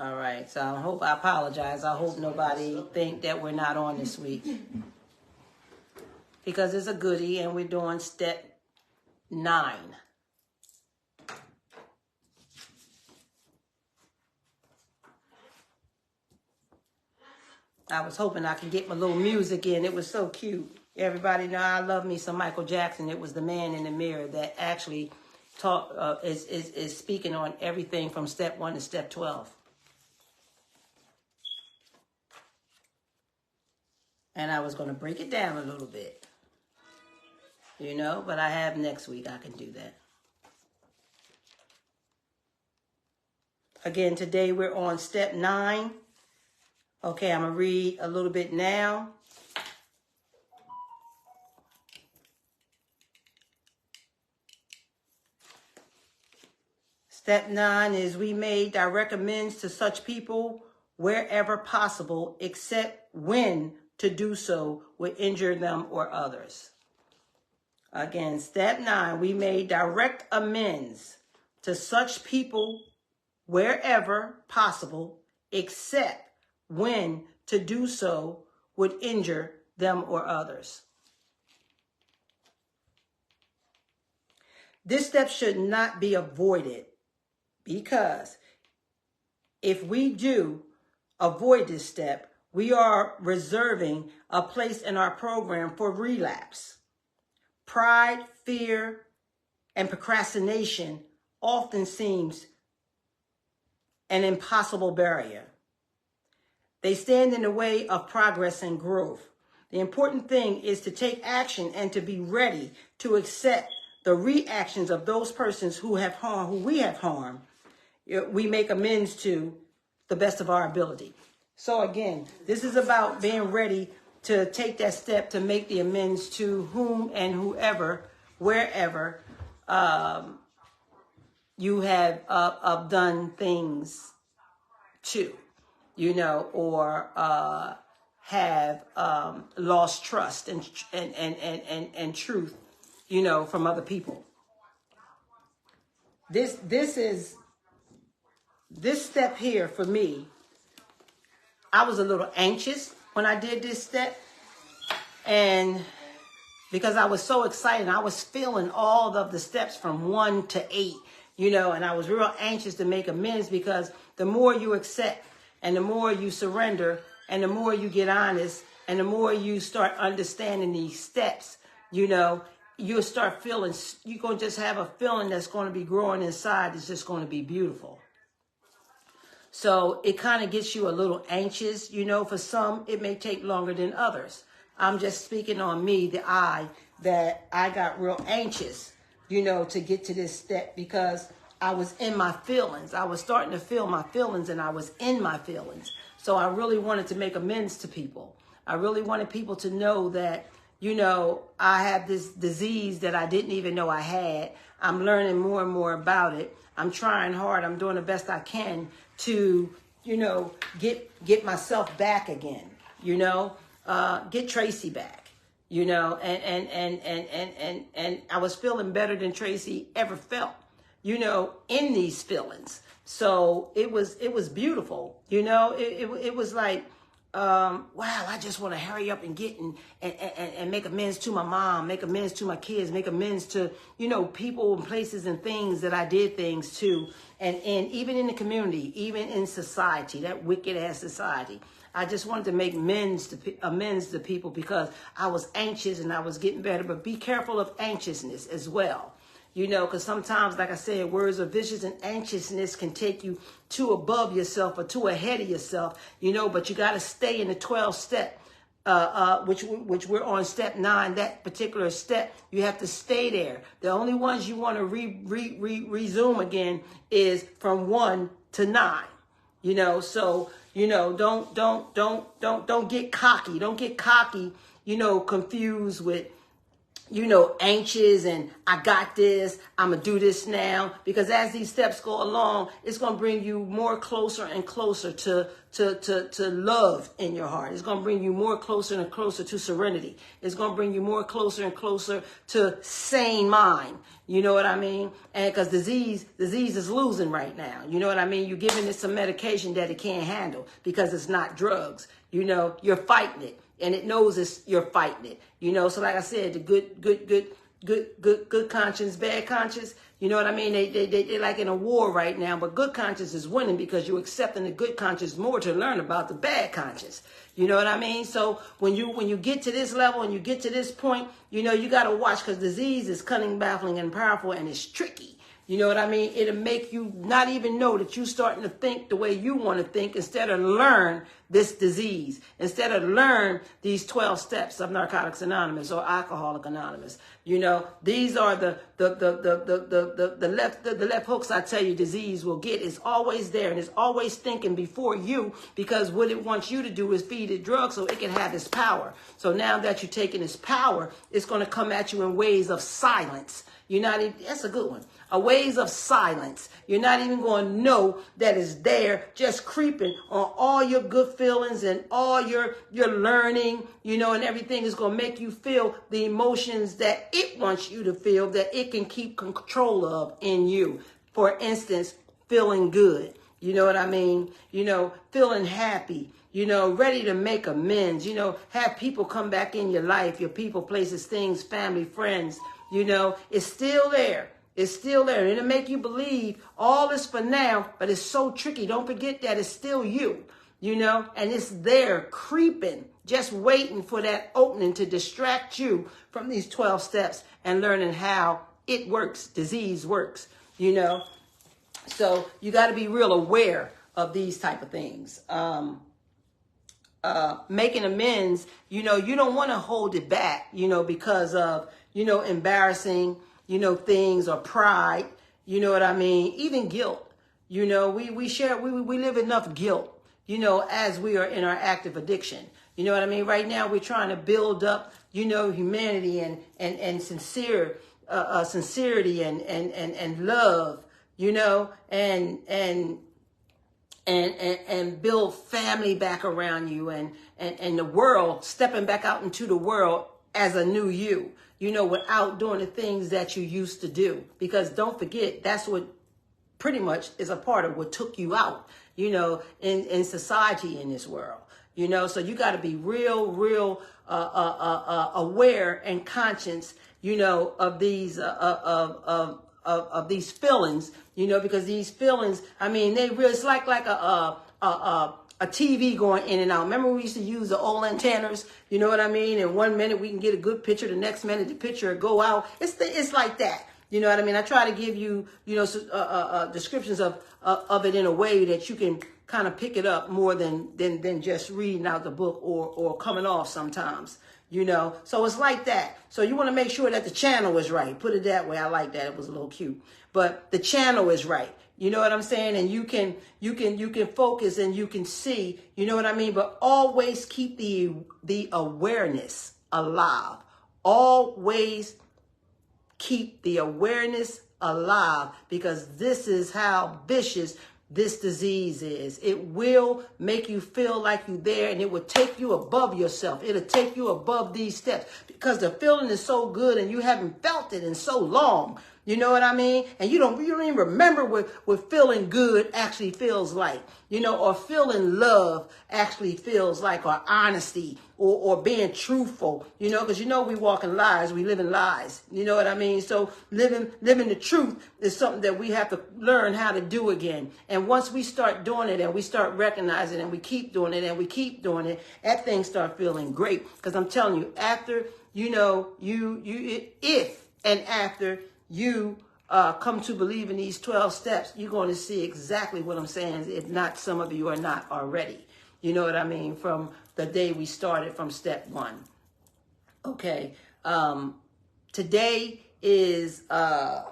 All right, so I apologize. I hope nobody think that we're not on this week. Because it's a goodie and we're doing step 9. I was hoping I could get my little music in. It was so cute. Everybody know I love me some Michael Jackson. It was the man in the mirror that actually is speaking on everything from step 1 to step 12. And I was going to break it down a little bit. You know, but I have next week. I can do that. Again, today we're on step 9. Okay, I'm going to read a little bit now. Step 9 is we made direct amends to such people wherever possible, except when to do so would injure them or others. Again, step 9, we made direct amends to such people wherever possible, except when to do so would injure them or others. This step should not be avoided, because if we do avoid this step, we are reserving a place in our program for relapse. Pride, fear, and procrastination often seems an impossible barrier. They stand in the way of progress and growth. The important thing is to take action and to be ready to accept the reactions of those persons who we have harmed. We make amends to the best of our ability. So again, this is about being ready to take that step to make the amends to whom and whoever, wherever you have done things to, you know, or have lost trust and truth, you know, from other people. This step here for me, I was a little anxious when I did this step, and because I was so excited, I was feeling all of the steps from 1 to 8, you know, and I was real anxious to make amends, because the more you accept and the more you surrender and the more you get honest and the more you start understanding these steps, you know, you'll start feeling, you're going to just have a feeling that's going to be growing inside. It's just going to be beautiful. So it kind of gets you a little anxious, you know. For some, it may take longer than others. I'm just speaking on me, that I got real anxious, you know, to get to this step, because I was in my feelings. I was starting to feel my feelings, and I was in my feelings. So I really wanted to make amends to people. I really wanted people to know that, you know, I have this disease that I didn't even know I had. I'm learning more and more about it. I'm trying hard. I'm doing the best I can to, you know, get myself back again, you know, get Tracy back, you know, and I was feeling better than Tracy ever felt, you know, in these feelings. So it was beautiful, you know. It was like, wow, I just want to hurry up and get and make amends to my mom, make amends to my kids, make amends to, you know, people and places and things that I did things to. And even in the community, even in society, that wicked ass society, I just wanted to make amends to people, because I was anxious and I was getting better. But be careful of anxiousness as well. You know, because sometimes, like I said, words are vicious, and anxiousness can take you too above yourself or too ahead of yourself, you know, but you got to stay in the 12th step, which we're on step 9, that particular step. You have to stay there. The only ones you want to resume again is from 1 to 9, you know. So, you know, don't get cocky. Don't get cocky, you know, confused with, anxious and I got this, I'm going to do this now. Because as these steps go along, it's going to bring you more closer and closer to love in your heart. It's going to bring you more closer and closer to serenity. It's going to bring you more closer and closer to sane mind. You know what I mean? And because disease is losing right now. You know what I mean? You're giving it some medication that it can't handle because it's not drugs. You're fighting it. And it knows you're fighting it, So like I said, the good conscience, bad conscience, you know what I mean? They're like in a war right now, but good conscience is winning because you're accepting the good conscience more to learn about the bad conscience. You know what I mean? So when you get to this level and you get to this point, you got to watch because disease is cunning, baffling, and powerful, and it's tricky. You know what I mean? It'll make you not even know that you're starting to think the way you want to think instead of learn this disease, instead of learn these 12 steps of Narcotics Anonymous or Alcoholic Anonymous. These are the left hooks I tell you disease will get. It's always there and it's always thinking before you because what it wants you to do is feed it drugs so it can have its power. So now that you're taking its power, it's going to come at you in ways of silence. That's a good one. A ways of silence. You're not even going to know that it's there, just creeping on all your good feelings and all your learning, and everything is going to make you feel the emotions that it wants you to feel, that it can keep control of in you. For instance, feeling good. You know what I mean? Feeling happy. Ready to make amends. Have people come back in your life, your people, places, things, family, friends. It's still there. It's still there. And it'll make you believe all is for now, but it's so tricky. Don't forget that it's still you, and it's there creeping, just waiting for that opening to distract you from these 12 steps and learning how it works. Disease works, So you got to be real aware of these type of things. Making amends, you don't want to hold it back, because of, embarrassing, things or pride, you know what I mean? Even guilt, we live enough guilt, as we are in our active addiction. You know what I mean? Right now we're trying to build up, humanity and sincerity and love, and build family back around you and the world, stepping back out into the world as a new you, without doing the things that you used to do. Because don't forget, that's what pretty much is a part of what took you out, in society in this world, so you got to be real aware and conscious, of these, of these feelings, because these feelings, they really, it's like a TV going in and out. Remember we used to use the old antennas, you know what I mean? And 1 minute we can get a good picture, the next minute the picture will go out. It's like that. You know what I mean? I try to give you, descriptions of it in a way that you can kind of pick it up more than just reading out the book or coming off sometimes. So it's like that. So you want to make sure that the channel is right. Put it that way. I like that. It was a little cute, but the channel is right. You know what I'm saying? And you can focus and you can see, you know what I mean? But always keep the awareness alive. Always keep the awareness alive, because this is how vicious this disease is. It will make you feel like you're there, and it will take you above yourself. It'll take you above these steps because the feeling is so good and you haven't felt it in so long. You know what I mean? And you don't even remember what feeling good actually feels like, or feeling love actually feels like, or honesty, or being truthful, because we walk in lies, we live in lies. You know what I mean? So living the truth is something that we have to learn how to do again. And once we start doing it and we start recognizing it and we keep doing it and we keep doing it, that thing start feeling great. Because I'm telling you, after, if and after you come to believe in these 12 steps, you're going to see exactly what I'm saying, if not some of you are not already. You know what I mean? From the day we started from step 1. Okay. Today is, I'm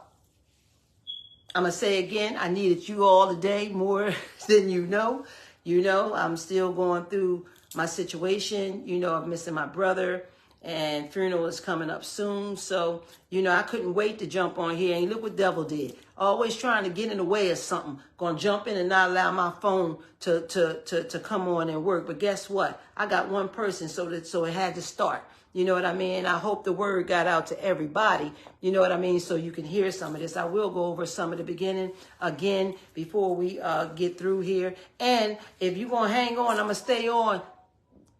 going to say again, I needed you all today more than you know. I'm still going through my situation, of missing my brother. and funeral is coming up soon. So, I couldn't wait to jump on here. And look what devil did. Always trying to get in the way of something. Gonna jump in and not allow my phone to come on and work. But guess what? I got one person, so it had to start. You know what I mean? I hope the word got out to everybody. You know what I mean? So you can hear some of this. I will go over some of the beginning again before we get through here. And if you're going to hang on, I'm going to stay on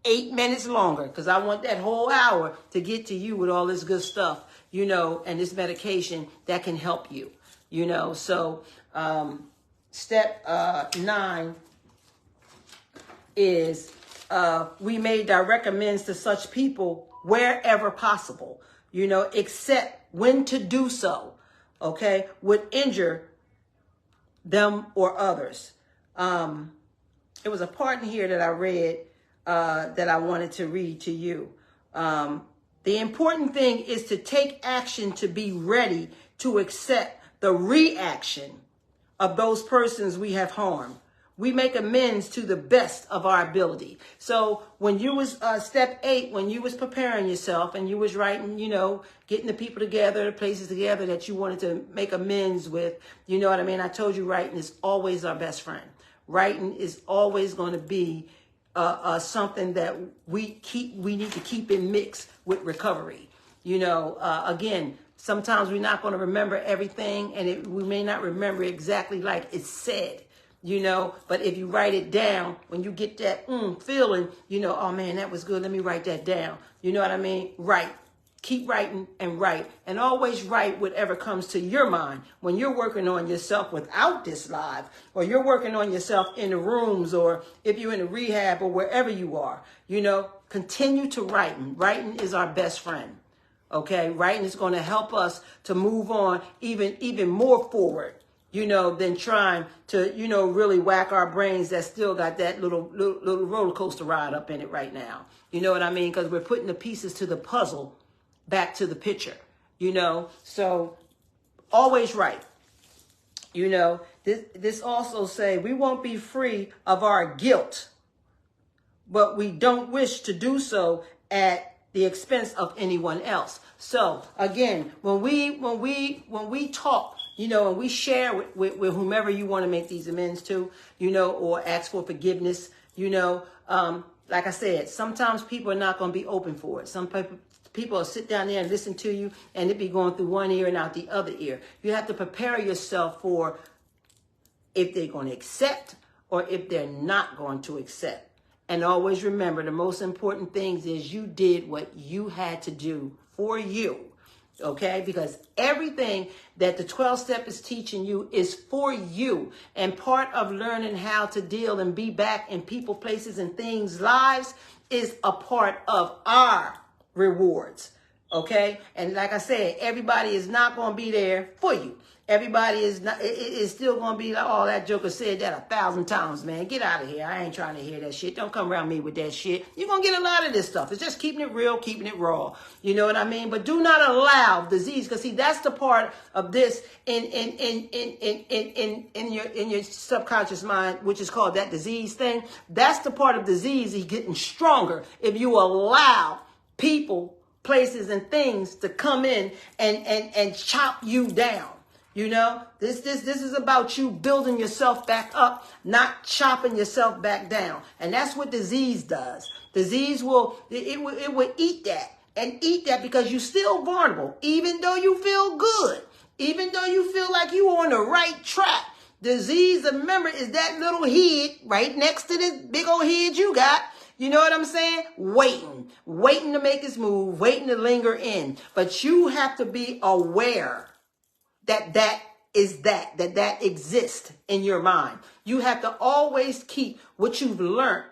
8 minutes longer because I want that whole hour to get to you with all this good stuff, and this medication that can help you, So step 9 is we made direct amends to such people wherever possible, except when to do so, okay, would injure them or others. It was a part in here that I read that I wanted to read to you. The important thing is to take action to be ready to accept the reaction of those persons we have harmed. We make amends to the best of our ability. So when you was step 8, when you was preparing yourself and you was writing, getting the people together, the places together that you wanted to make amends with, you know what I mean? I told you writing is always our best friend. Writing is always going to be something that we need to keep in mix with recovery. Again, sometimes we're not going to remember everything and we may not remember exactly like it's said. But if you write it down, when you get that feeling, oh man, that was good. Let me write that down. You know what I mean? Write. Keep writing and write. And always write whatever comes to your mind when you're working on yourself without this live, or you're working on yourself in the rooms, or if you're in a rehab or wherever you are, continue to writing. Writing is our best friend. Okay. Writing is going to help us to move on even more forward. Than trying to, really whack our brains that still got that little roller coaster ride up in it right now. You know what I mean? Because we're putting the pieces to the puzzle back to the picture, So always write. This also say we won't be free of our guilt, but we don't wish to do so at the expense of anyone else. So again, when we talk, and we share with whomever you want to make these amends to, or ask for forgiveness, like I said, sometimes people are not going to be open for it. Some people will sit down there and listen to you and it be going through one ear and out the other ear. You have to prepare yourself for if they're going to accept or if they're not going to accept. And always remember, the most important things is you did what you had to do for you. Okay, because everything that the 12 step is teaching you is for you. And part of learning how to deal and be back in people, places, and things' lives is a part of our rewards. Okay, and like I said, everybody is not going to be there for you. Everybody is not. It is still going to be like, oh, that joker said that 1,000 times, man. Get out of here. I ain't trying to hear that shit. Don't come around me with that shit. You're going to get a lot of this stuff. It's just keeping it real, keeping it raw. You know what I mean? But do not allow disease, because see, that's the part of this in your subconscious mind, which is called that disease thing. That's the part of disease is getting stronger if you allow people, places, and things to come in and chop you down. This is about you building yourself back up, not chopping yourself back down. And that's what disease does. Disease will eat that and eat that because you're still vulnerable, even though you feel good, even though you feel like you're on the right track. Disease, remember, is that little head right next to this big old head you got. You know what I'm saying? Waiting to make its move, waiting to linger in. But you have to be aware that exists in your mind. You have to always keep what you've learned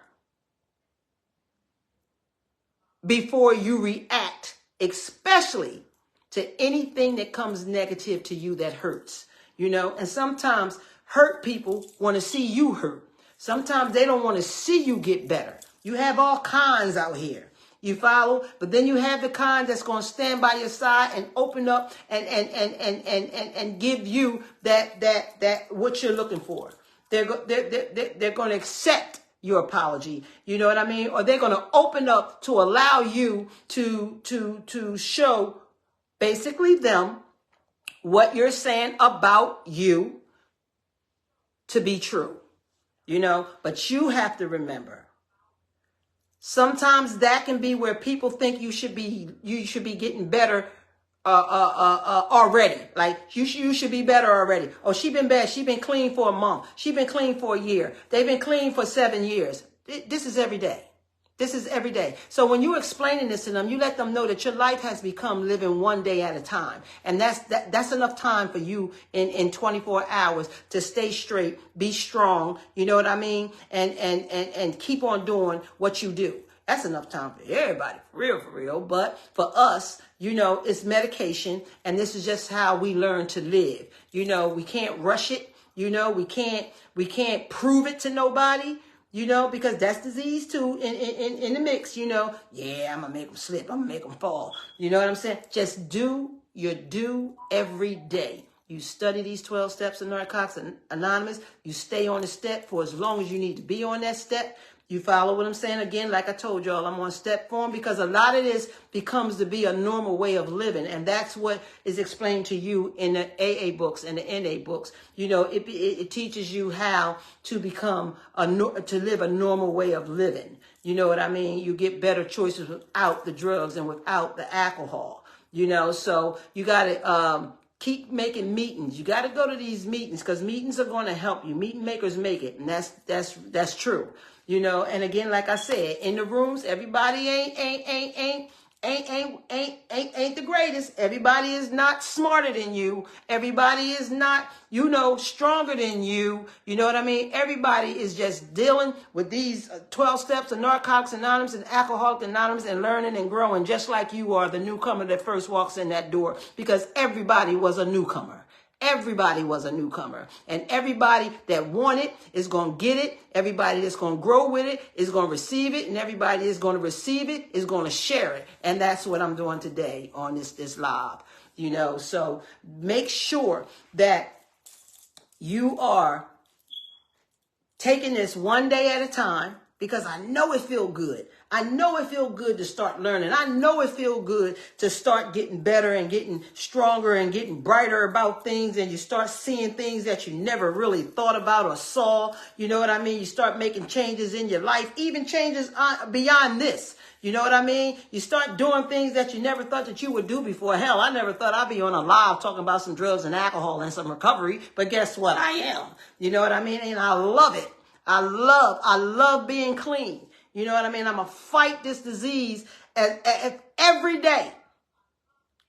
before you react, especially to anything that comes negative to you that hurts, and sometimes hurt people want to see you hurt. Sometimes they don't want to see you get better. You have all kinds out here. You follow? But then you have the kind that's going to stand by your side and open up and give you that what you're looking for. They're going to accept your apology. You know what I mean? Or they're going to open up to allow you to show basically them what you're saying about you to be true. You know, but you have to remember, sometimes that can be where people think you should be getting better already. Like you should be better already. Oh, she been bad. She been clean for a month. She been clean for a year. They've been clean for 7 years. This is every day. This is every day. So when you're explaining this to them, you let them know that your life has become living one day at a time. And that's enough time for you in 24 hours to stay straight, be strong, you know what I mean? And keep on doing what you do. That's enough time for everybody, for real. But for us, you know, it's medication, and this is just how we learn to live. You know, we can't rush it. You know, we can't prove it to nobody. You know, because that's disease too in the mix, you know. Yeah, I'm going to make them slip. I'm going to make them fall. You know what I'm saying? Just do your due every day. You study these 12 steps of Narcotics Anonymous. You stay on the step for as long as you need to be on that step. You follow what I'm saying? Again, like I told y'all, I'm on step form because a lot of this becomes to be a normal way of living. And that's what is explained to you in the AA books and the NA books. You know, it teaches you how to become to live a normal way of living. You know what I mean? You get better choices without the drugs and without the alcohol. You know, so you got to keep making meetings. You got to go to these meetings because meetings are going to help you. Meeting makers make it. And that's true. You know, and again, like I said, in the rooms, everybody ain't the greatest. Everybody is not smarter than you. Everybody is not, you know, stronger than you. You know what I mean? Everybody is just dealing with these 12 steps of Narcotics Anonymous and Alcoholics Anonymous and learning and growing just like you are the newcomer that first walks in that door, because everybody was a newcomer. Everybody was a newcomer, and everybody that want it is going to get it. Everybody that's going to grow with it is going to receive it, and everybody that's going to receive it is going to share it. And that's what I'm doing today on this live, you know. So make sure that you are taking this one day at a time, because I know it feel good. I know it feel good to start learning. I know it feel good to start getting better and getting stronger and getting brighter about things. And you start seeing things that you never really thought about or saw. You know what I mean? You start making changes in your life, even changes beyond this. You know what I mean? You start doing things that you never thought that you would do before. Hell, I never thought I'd be on a live talking about some drugs and alcohol and some recovery. But guess what? I am. You know what I mean? And I love it. I love being clean. You know what I mean? I'm going to fight this disease every day.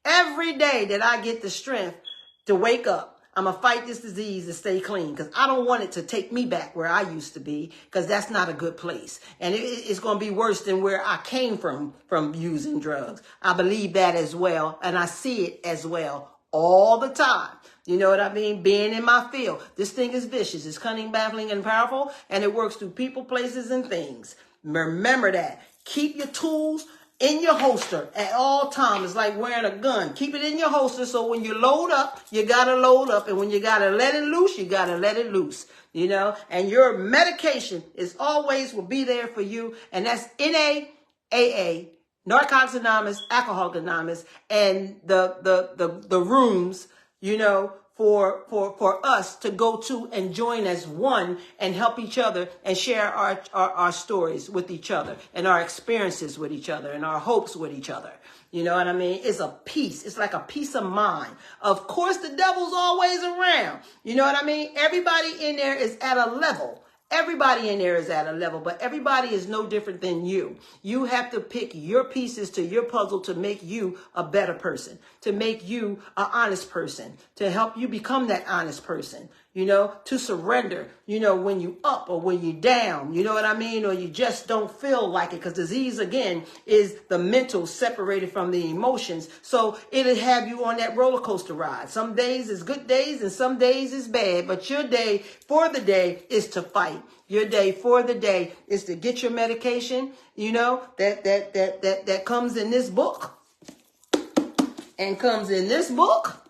Every day that I get the strength to wake up, I'm going to fight this disease and stay clean, because I don't want it to take me back where I used to be, because that's not a good place. And it's going to be worse than where I came from using drugs. I believe that as well. And I see it as well all the time. You know what I mean? Being in my field. This thing is vicious. It's cunning, baffling, and powerful. And it works through people, places, and things. Remember that. Keep your tools in your holster at all times. It's like wearing a gun. Keep it in your holster, so when you load up, you got to load up. And when you got to let it loose, you got to let it loose. You know? And your medication is always will be there for you. And that's NA, AA, Narcotics Anonymous, Alcoholics Anonymous, and the rooms, you know, for us to go to and join as one and help each other and share our stories with each other and our experiences with each other and our hopes with each other. You know what I mean? It's a peace. It's like a peace of mind. Of course, the devil's always around. You know what I mean? Everybody in there is at a level. Everybody in there is at a level, but everybody is no different than you. You have to pick your pieces to your puzzle to make you a better person, to make you an honest person, to help you become that honest person, you know, to surrender, you know, when you up or when you down, you know what I mean? Or you just don't feel like it, because disease, again, is the mental separated from the emotions. So it'll have you on that roller coaster ride. Some days is good days and some days is bad, but your day for the day is to fight. Your day for the day is to get your medication, you know, that comes in this book and comes in this book,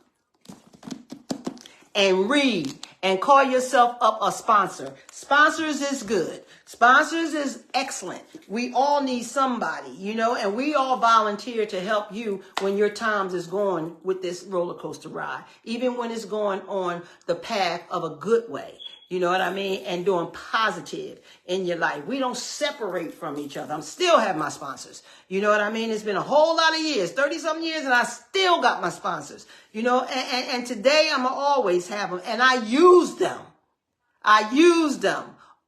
and read and call yourself up a sponsor. Sponsors is good. Sponsors is excellent. We all need somebody, and we all volunteer to help you when your times is going with this roller coaster ride, even when it's going on the path of a good way. You know what I mean? And doing positive in your life. We don't separate from each other. I'm still have my sponsors. You know what I mean? It's been a whole lot of years, 30-something years, and I still got my sponsors. And today I'm going to always have them. And I use them. I use them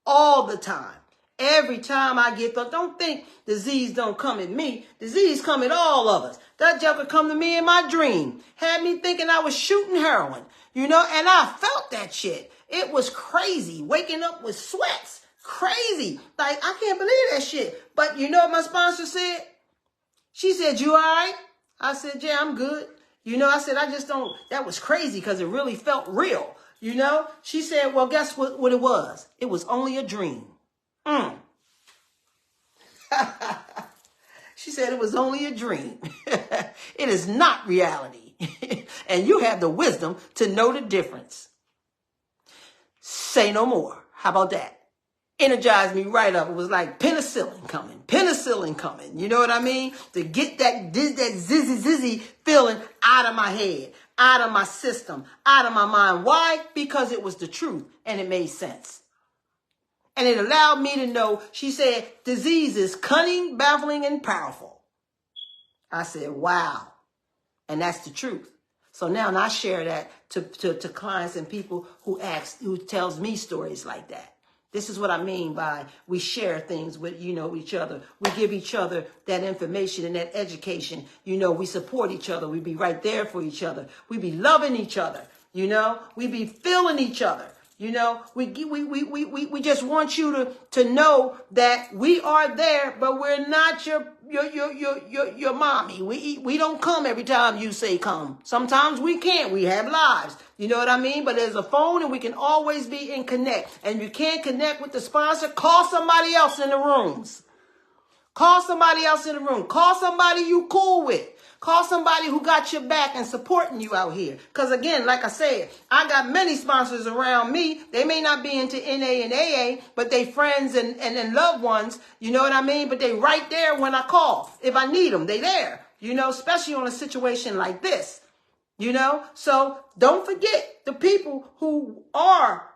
all the time. Every time I get them, don't think disease don't come at me. Disease come at all of us. That joker come to me in my dream. Had me thinking I was shooting heroin, and I felt that shit. It was crazy. Waking up with sweats. Crazy. Like, I can't believe that shit. But you know what my sponsor said? She said, you all right? I said, yeah, I'm good. I said, I just don't, that was crazy because it really felt real. She said, well, guess what it was? It was only a dream. She said it was only a dream. It is not reality. And you have the wisdom to know the difference. Say no more. How about that? Energized me right up. It was like penicillin coming. You know what I mean? To get that zizzy feeling out of my head, out of my system, out of my mind. Why? Because it was the truth and it made sense. And it allowed me to know, she said, disease is cunning, baffling, and powerful. I said, wow. And that's the truth. So now I share that to clients and people who tells me stories like that. This is what I mean by we share things with, each other. We give each other that information and that education. We support each other. We be right there for each other. We be loving each other. We be feeling each other. We just want you to know that we are there, but we're not your mommy. We don't come every time you say come. Sometimes we can't. We have lives. You know what I mean? But there's a phone and we can always be in connect. And you can't connect with the sponsor, call somebody else in the rooms. Call somebody else in the room. Call somebody you cool with. Call somebody who got your back and supporting you out here. Because again, like I said, I got many sponsors around me. They may not be into NA and AA, but they friends and loved ones. You know what I mean? But they right there when I call. If I need them, they there. Especially on a situation like this. So don't forget the people who are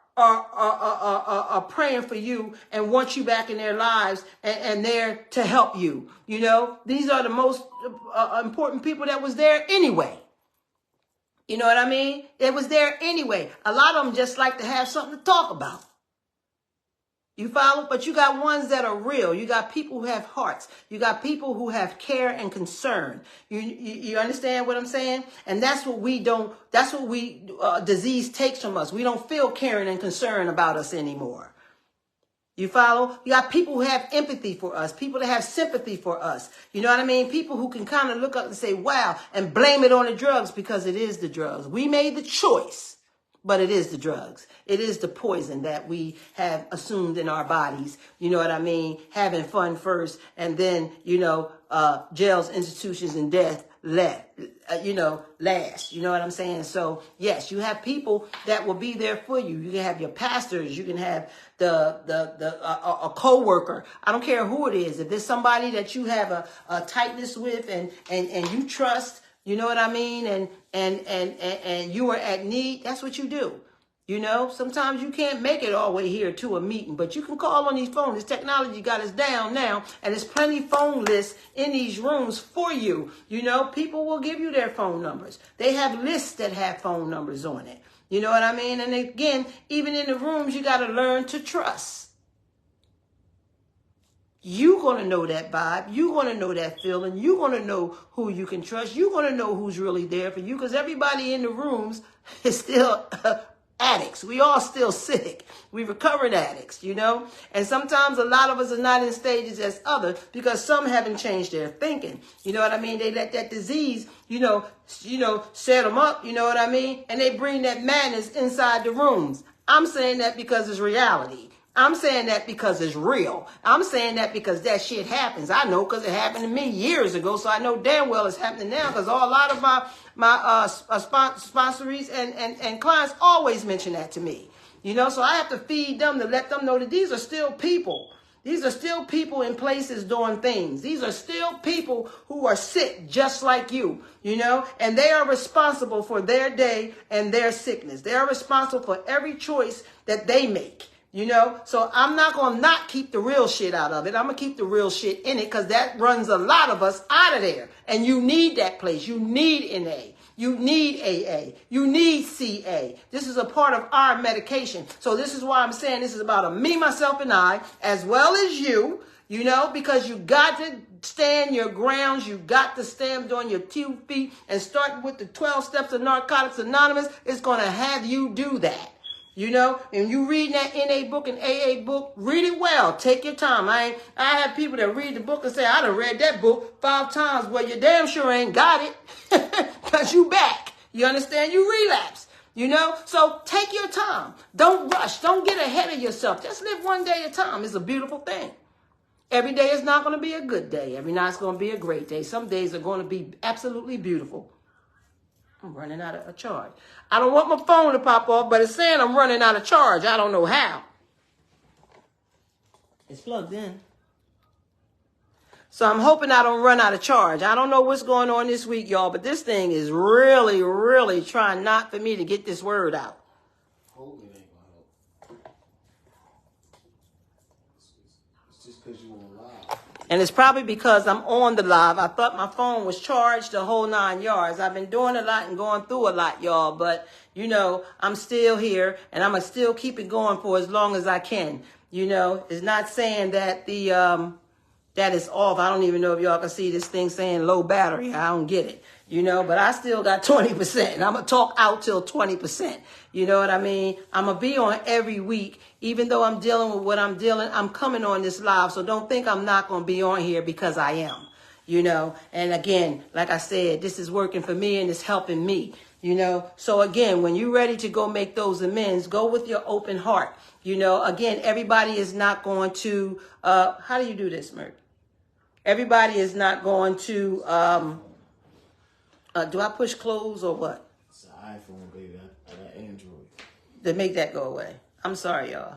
praying for you and want you back in their lives and there to help you. These are the most important people that was there anyway. You know what I mean? They was there anyway. A lot of them just like to have something to talk about. You follow? But you got ones that are real. You got people who have hearts. You got people who have care and concern. You understand what I'm saying? And that's what disease takes from us. We don't feel caring and concern about us anymore. You follow? You got people who have empathy for us, people that have sympathy for us. You know what I mean? People who can kind of look up and say, wow, and blame it on the drugs because it is the drugs. We made the choice. But it is the drugs. It is the poison that we have assumed in our bodies. You know what I mean? Having fun first and then, jails, institutions, and death last. You know what I'm saying? So, yes, you have people that will be there for you. You can have your pastors. You can have a co-worker. I don't care who it is. If there's somebody that you have a tightness with and you trust, you know what I mean? And you are at need. That's what you do. Sometimes you can't make it all the way here to a meeting, but you can call on these phones. This technology got us down now, and there's plenty phone lists in these rooms for you. People will give you their phone numbers. They have lists that have phone numbers on it. You know what I mean? And again, even in the rooms, you got to learn to trust. You're going to know that vibe. You're going to know that feeling. You're going to know who you can trust. You're going to know who's really there for you because everybody in the rooms is still addicts. We all still sick. We recovered addicts, And sometimes a lot of us are not in stages as others because some haven't changed their thinking. You know what I mean? They let that disease, set them up, you know what I mean? And they bring that madness inside the rooms. I'm saying that because it's reality. I'm saying that because it's real. I'm saying that because that shit happens. I know because it happened to me years ago, so I know damn well it's happening now because a lot of my sponsorees and clients always mention that to me. You know, so I have to feed them to let them know that these are still people. These are still people in places doing things. These are still people who are sick just like you, you know, and they are responsible for their day and their sickness. They are responsible for every choice that they make, you know. So I'm not going to not keep the real shit out of it. I'm going to keep the real shit in it because that runs a lot of us out of there. And you need that place. You need NA. You need AA. You need CA. This is a part of our medication. So this is why I'm saying this is about a me, myself, and I, as well as you, you know, because you got to stand your grounds. You got to stand on your 2 feet and start with the 12 steps of Narcotics Anonymous. It's going to have you do that. You know, and you read that NA book and AA book, read it well. Take your time. I have people that read the book and say, I done read that book 5 times. Well, you damn sure ain't got it because you back. You understand? You relapse. You know, so take your time. Don't rush. Don't get ahead of yourself. Just live one day at a time. It's a beautiful thing. Every day is not going to be a good day. Every night's going to be a great day. Some days are going to be absolutely beautiful. I'm running out of charge. I don't want my phone to pop off, but it's saying I'm running out of charge. I don't know how. It's plugged in. So I'm hoping I don't run out of charge. I don't know what's going on this week, y'all, but this thing is really, really trying not for me to get this word out. Holding ain't gonna help. It's just because you on live. And it's probably because I'm on the live. I thought my phone was charged the whole 9 yards. I've been doing a lot and going through a lot, y'all. But, you know, I'm still here and I'm going to still keep it going for as long as I can. You know, it's not saying that that is off. I don't even know if y'all can see this thing saying low battery. I don't get it. You know, but I still got 20%. And I'm going to talk out till 20%. You know what I mean? I'm going to be on every week. Even though I'm dealing with what I'm dealing, I'm coming on this live. So don't think I'm not going to be on here because I am. You know, and again, like I said, this is working for me and it's helping me. You know, so again, when you're ready to go make those amends, go with your open heart. You know, again, everybody is not going to, how do you do this, Mert? Everybody is not going to, do I push close or what? It's an iPhone, baby. I got Android. To make that go away. I'm sorry, y'all.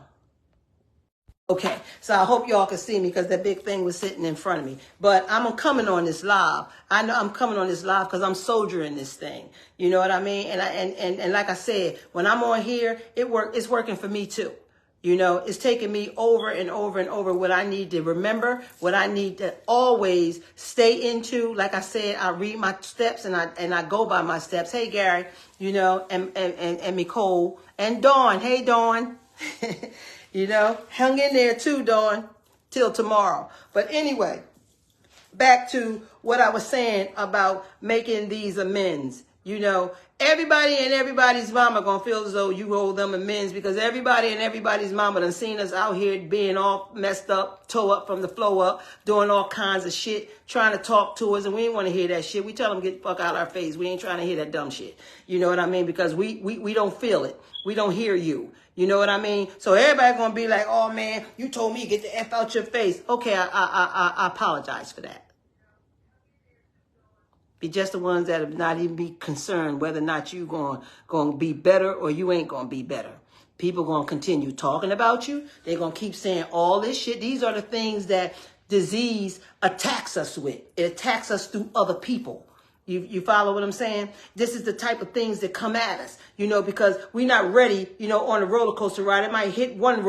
Okay, so I hope y'all can see me because that big thing was sitting in front of me. But I'm coming on this live. I know I'm coming on this live because I'm soldiering this thing. You know what I mean? And like I said, when I'm on here, it's working for me too. You know, it's taking me over and over and over what I need to remember, what I need to always stay into. Like I said, I read my steps and I go by my steps. Hey, Gary, you know, and Nicole and Dawn. Hey, Dawn. You know, hung in there too, Dawn, till tomorrow. But anyway, back to what I was saying about making these amends. You know, everybody and everybody's mama gonna feel as though you owe them amends because everybody and everybody's mama done seen us out here being all messed up, toe up from the flow up, doing all kinds of shit, trying to talk to us, and we ain't want to hear that shit. We tell them get the fuck out of our face. We ain't trying to hear that dumb shit. You know what I mean? Because we don't feel it. We don't hear you. You know what I mean? So everybody gonna be like, oh man, you told me to get the F out your face. Okay, I apologize for that. Be just the ones that have not even be concerned whether or not you going to be better or you ain't going to be better. People going to continue talking about you. They're going to keep saying all this shit. These are the things that disease attacks us with. It attacks us through other people. You follow what I'm saying? This is the type of things that come at us, you know, because we're not ready, you know, on a roller coaster ride. It might hit one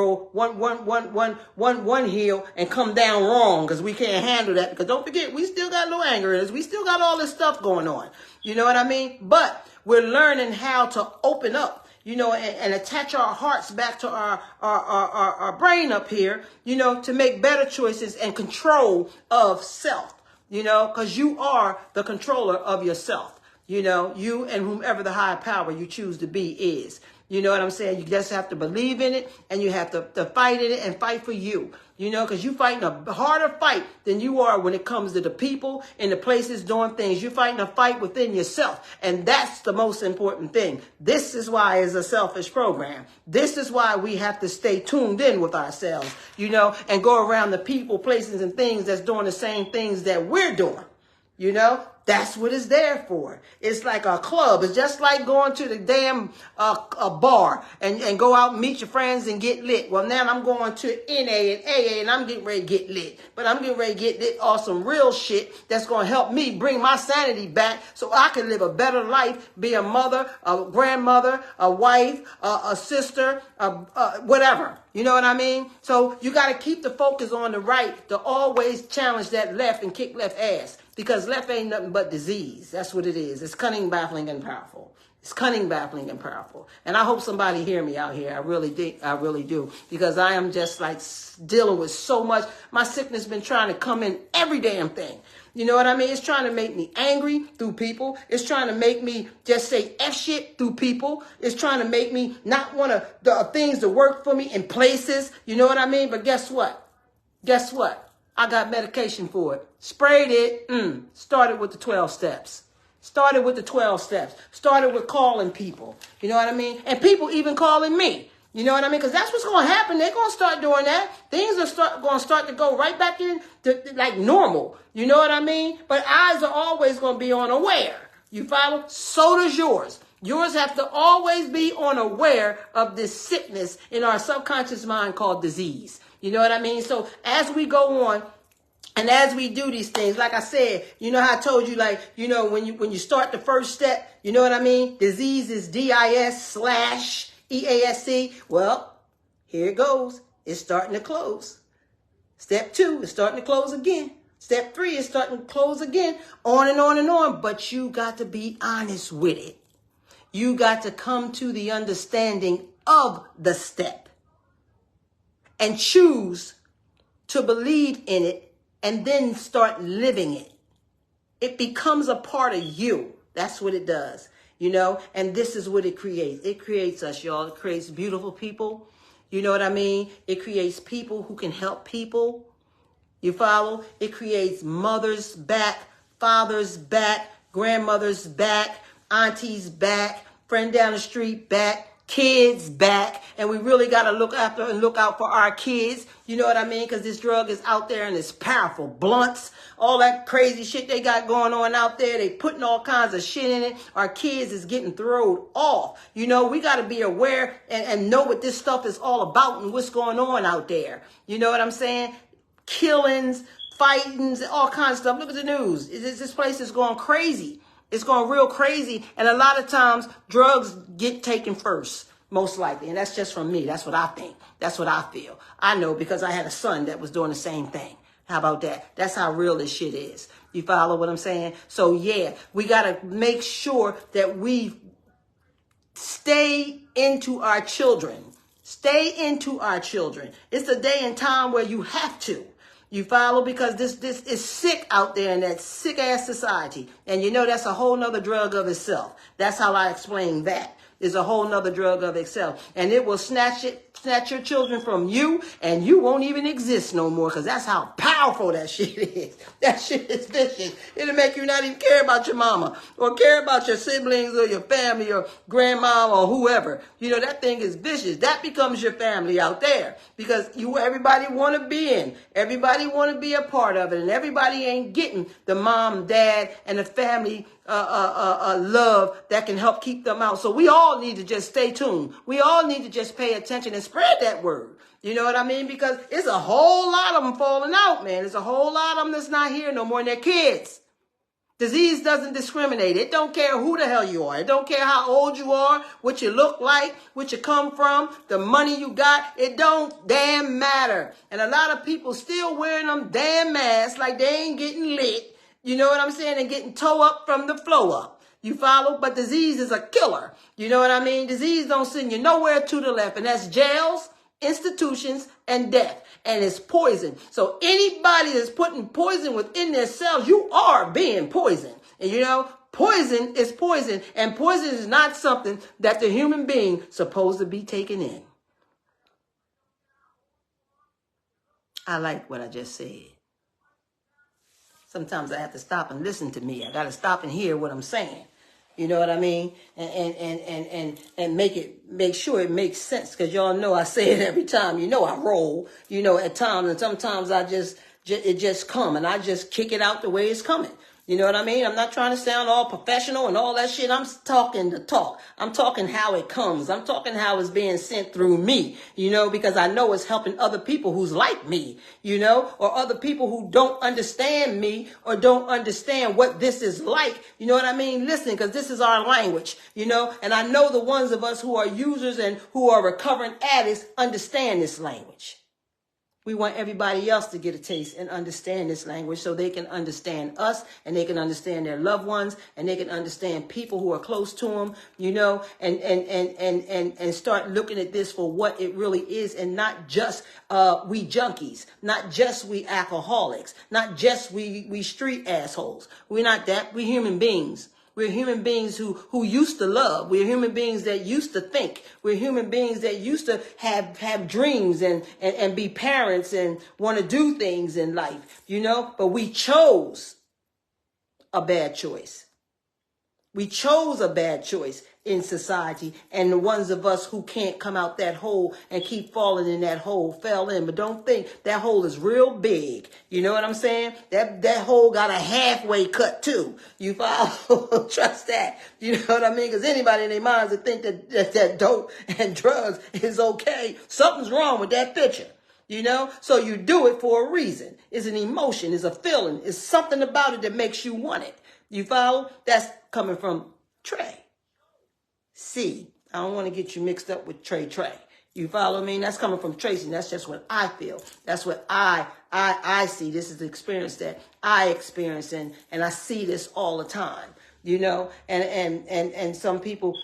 hill and come down wrong because we can't handle that. Because don't forget, we still got no anger in us. We still got all this stuff going on. You know what I mean? But we're learning how to open up, you know, and attach our hearts back to our brain up here, you know, to make better choices and control of self. You know, because you are the controller of yourself. You know, you and whomever the higher power you choose to be is. You know what I'm saying? You just have to believe in it and you have to fight in it and fight for you. You know, because you're fighting a harder fight than you are when it comes to the people and the places doing things. You're fighting a fight within yourself. And that's the most important thing. This is why it's a selfish program. This is why we have to stay tuned in with ourselves, you know, and go around the people, places, and things that's doing the same things that we're doing. You know, that's what it's there for. It's like a club. It's just like going to the damn a bar and go out and meet your friends and get lit. Well, now I'm going to NA and AA and I'm getting ready to get lit. But I'm getting ready to get lit on some real shit that's going to help me bring my sanity back so I can live a better life, be a mother, a grandmother, a wife, a sister, whatever. You know what I mean? So you got to keep the focus on the right to always challenge that left and kick left ass. Because left ain't nothing but disease. That's what it is. It's cunning, baffling, and powerful. It's cunning, baffling, and powerful. And I hope somebody hear me out here. I really do. Because I am just like dealing with so much. My sickness been trying to come in every damn thing. You know what I mean? It's trying to make me angry through people. It's trying to make me just say F shit through people. It's trying to make me not want the things to work for me in places. You know what I mean? But guess what? Guess what? I got medication for it. Sprayed it. Started with the 12 steps. Started with the 12 steps. Started with calling people. You know what I mean? And people even calling me. You know what I mean? Because that's what's going to happen. They're going to start doing that. Things are going to start to go right back in to like normal. You know what I mean? But eyes are always going to be on aware. You follow? So does yours. Yours have to always be on aware of this sickness in our subconscious mind called disease. You know what I mean? So as we go on and as we do these things, like I said, you know how I told you, like, you know, when you start the first step, you know what I mean? Disease is DIS/EASC. Well, here it goes. It's starting to close. Step 2 is starting to close again. Step 3 is starting to close again. On and on and on. But you got to be honest with it. You got to come to the understanding of the step. And choose to believe in it and then start living it. It becomes a part of you. That's what it does, you know, and this is what it creates. It creates us, y'all. It creates beautiful people. You know what I mean? It creates people who can help people. You follow? It creates mothers back, fathers back, grandmothers back, aunties back, friend down the street back, kids back. And we really got to look after and look out for our kids. You know what I mean? Because this drug is out there and it's powerful. Blunts, all that crazy shit they got going on out there. They putting all kinds of shit in it. Our kids is getting thrown off. You know, we got to be aware and know what this stuff is all about and what's going on out there. You know what I'm saying? Killings, fightings, all kinds of stuff. Look at the news. This place is going crazy. It's going real crazy. And a lot of times drugs get taken first, most likely. And that's just from me. That's what I think. That's what I feel. I know because I had a son that was doing the same thing. How about that? That's how real this shit is. You follow what I'm saying? So yeah, we got to make sure that we stay into our children. Stay into our children. It's a day and time where you have to. You follow? Because this is sick out there in that sick ass society. And you know, that's a whole nother drug of itself. That's how I explain that. Is a whole nother drug of itself. And it will snatch your children from you, and you won't even exist no more, because that's how powerful that shit is. That shit is vicious. It'll make you not even care about your mama, or care about your siblings, or your family, or grandma, or whoever. You know, that thing is vicious. That becomes your family out there, because everybody want to be in. Everybody want to be a part of it, and everybody ain't getting the mom, dad, and the family love that can help keep them out. So we all need to just stay tuned. We all need to just pay attention and spread that word. You know what I mean? Because it's a whole lot of them falling out, man. There's a whole lot of them that's not here no more, and they're kids. Disease doesn't discriminate. It don't care who the hell you are. It don't care how old you are, what you look like, what you come from, the money you got. It don't damn matter. And a lot of people still wearing them damn masks like they ain't getting lit. You know what I'm saying? And getting toe up from the flow up. You follow? But disease is a killer. You know what I mean? Disease don't send you nowhere to the left. And that's jails, institutions, and death. And it's poison. So anybody that's putting poison within their cells, you are being poisoned. And you know, poison is poison. And poison is not something that the human being supposed to be taking in. I like what I just said. Sometimes I have to stop and listen to me. I got to stop and hear what I'm saying. You know what I mean? And make sure it makes sense. Because y'all know I say it every time. You know I roll, at times. And sometimes it just come and I just kick it out the way it's coming. You know what I mean? I'm not trying to sound all professional and all that shit. I'm talking the talk. I'm talking how it comes. I'm talking how it's being sent through me, because I know it's helping other people who's like me, or other people who don't understand me or don't understand what this is like. You know what I mean? Listen, because this is our language, and I know the ones of us who are users and who are recovering addicts understand this language. We want everybody else to get a taste and understand this language so they can understand us and they can understand their loved ones and they can understand people who are close to them, and start looking at this for what it really is and not just we junkies, not just we alcoholics, not just we street assholes. We're not that. We're human beings. We're human beings who used to love. We're human beings that used to think. We're human beings that used to have dreams and be parents and want to do things in life, but we chose a bad choice. We chose a bad choice in society, and the ones of us who can't come out that hole and keep falling in that hole fell in. But don't think that hole is real big. You know what I'm saying? That hole got a halfway cut too. You follow? Trust that. You know what I mean? Because anybody in their minds that think that dope and drugs is okay, something's wrong with that picture. So you do it for a reason. It's an emotion. It's a feeling. It's something about it that makes you want it. You follow? That's coming from Trey. C. I don't want to get you mixed up with Trey. You follow me? That's coming from Tracy. That's just what I feel. That's what I see. This is the experience that I experience, and I see this all the time. And some people,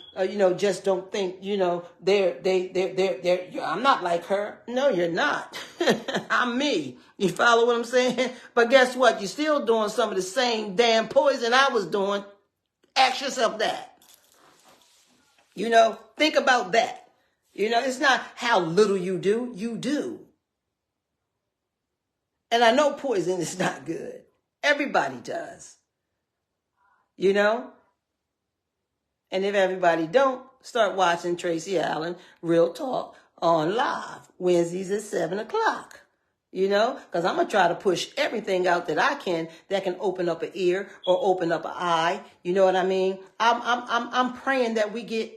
just don't think, they're, I'm not like her. No, you're not. I'm me. You follow what I'm saying? But guess what? You're still doing some of the same damn poison I was doing. Ask yourself that. Think about that. It's not how little you do. And I know poison is not good. Everybody does. And if everybody don't, start watching Tracy Allen Real Talk on live Wednesdays at 7:00. Because I'm going to try to push everything out that I can that can open up an ear or open up an eye. You know what I mean? I'm praying that we get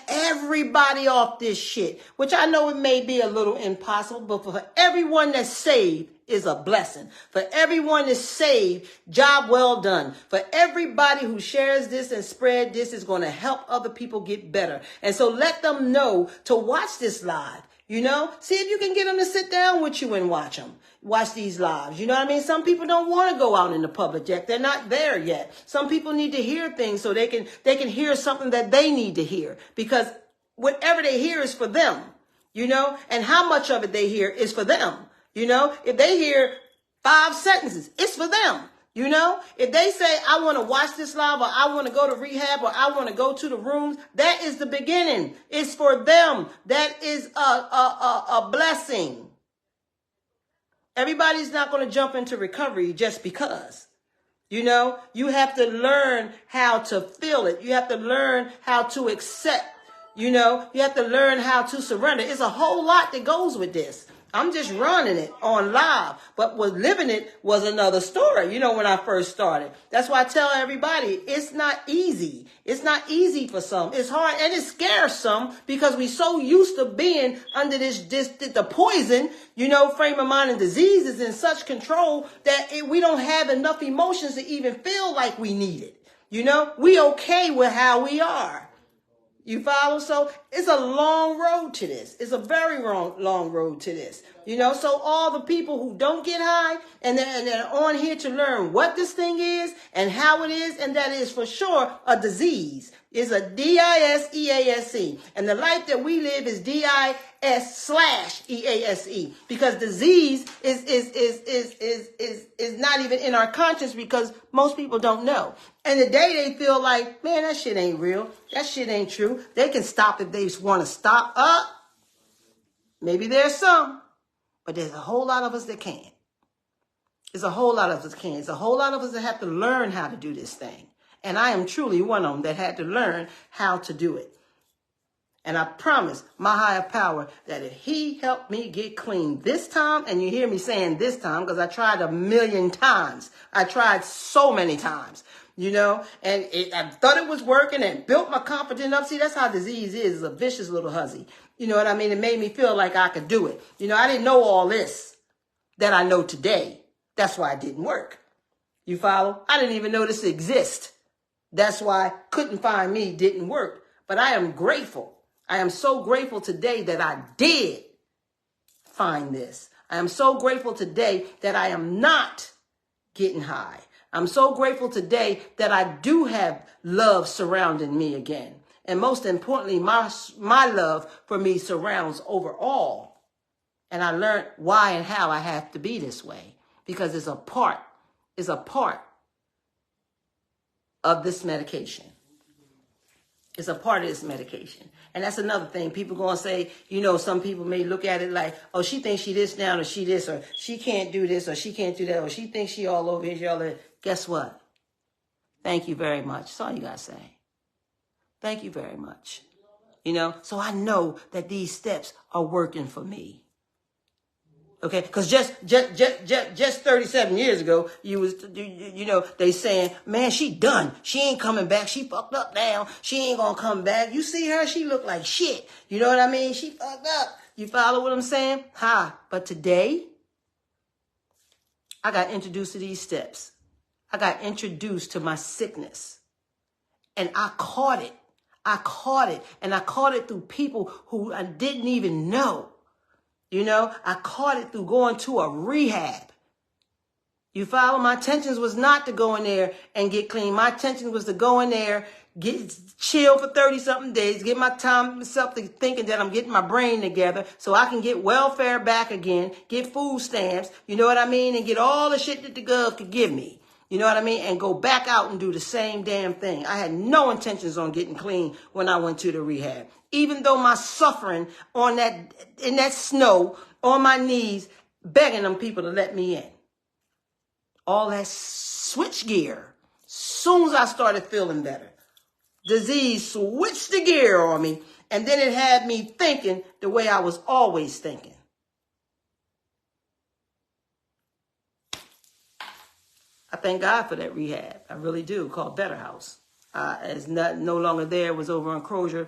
everybody off this shit, which I know it may be a little impossible, but for everyone that's saved is a blessing. For everyone that's saved, job well done. For everybody who shares this and spread this is going to help other people get better. And so let them know to watch this live. See if you can get them to sit down with you and watch these lives. You know what I mean? Some people don't want to go out in the public yet. They're not there yet. Some people need to hear things so they can hear something that they need to hear, because whatever they hear is for them, and how much of it they hear is for them. If they hear 5 sentences, it's for them. If they say, I want to watch this live, or I want to go to rehab, or I want to go to the rooms, that is the beginning. It's for them. That is a blessing. Everybody's not going to jump into recovery just because. You have to learn how to feel it. You have to learn how to accept. You have to learn how to surrender. It's a whole lot that goes with this. I'm just running it on live, but living it was another story, when I first started. That's why I tell everybody, it's not easy. It's not easy for some. It's hard and it scares some because we're so used to being under the poison, frame of mind and disease is in such control that we don't have enough emotions to even feel like we need it. We okay with how we are. You follow? So it's a long road to this. It's a very long road to this. So all the people who don't get high and they're on here to learn what this thing is and how it is, and that is for sure a disease. It's a DISEASE. And the life that we live is DIS/EASE, because disease is not even in our conscience because most people don't know. And the day they feel like, man, that shit ain't real. That shit ain't true. They can stop if they want to stop. Maybe there's some. But there's a whole lot of us that can't. There's a whole lot of us that can't. There's a whole lot of us that have to learn how to do this thing. And I am truly one of them that had to learn how to do it. And I promise my higher power that if he helped me get clean this time, and you hear me saying this time because I tried a million times. I tried so many times, you know, and I thought it was working and built my confidence up. See, that's how disease is. It's a vicious little hussy. You know what I mean? It made me feel like I could do it. You know, I didn't know all this that I know today. That's why it didn't work. You follow? I didn't even know this exists. That's why couldn't find me didn't work. But I am grateful. I am so grateful today that I did find this. I am so grateful today that I am not getting high. I'm so grateful today that I do have love surrounding me again. And most importantly, my love for me surrounds over all. And I learned why and how I have to be this way. Because it's a part of this medication. It's a part of this medication. And that's another thing. People going to say, you know, some people may look at it like, oh, she thinks she this now, or she this, or she can't do this, or she can't do that, or she thinks she all over here, she all there. Guess what? Thank you very much. That's all you got to say. Thank you very much. You know, so I know that these steps are working for me. Okay, because just 37 years ago, you know, they saying, man, she done. She ain't coming back. She fucked up now. She ain't gonna come back. You see her? She look like shit. You know what I mean? She fucked up. You follow what I'm saying? But today, I got introduced to these steps. I got introduced to my sickness, and I caught it. And I caught it through people who I didn't even know. You know, I caught it through going to a rehab. You follow? My intentions was not to go in there and get clean. My intention was to go in there, chill for 30-something days, get my time myself to thinking that I'm getting my brain together so I can get welfare back again, get food stamps, you know what I mean, and get all the shit that the gov could give me. You know what I mean? And go back out and do the same damn thing. I had no intentions on getting clean when I went to the rehab. Even though my suffering in that snow, on my knees, begging them people to let me in. All that switch gear. Soon as I started feeling better, disease switched the gear on me. And then it had me thinking the way I was always thinking. I thank God for that rehab. I really do. Called Better House. It's no longer there. It was over on Crozier,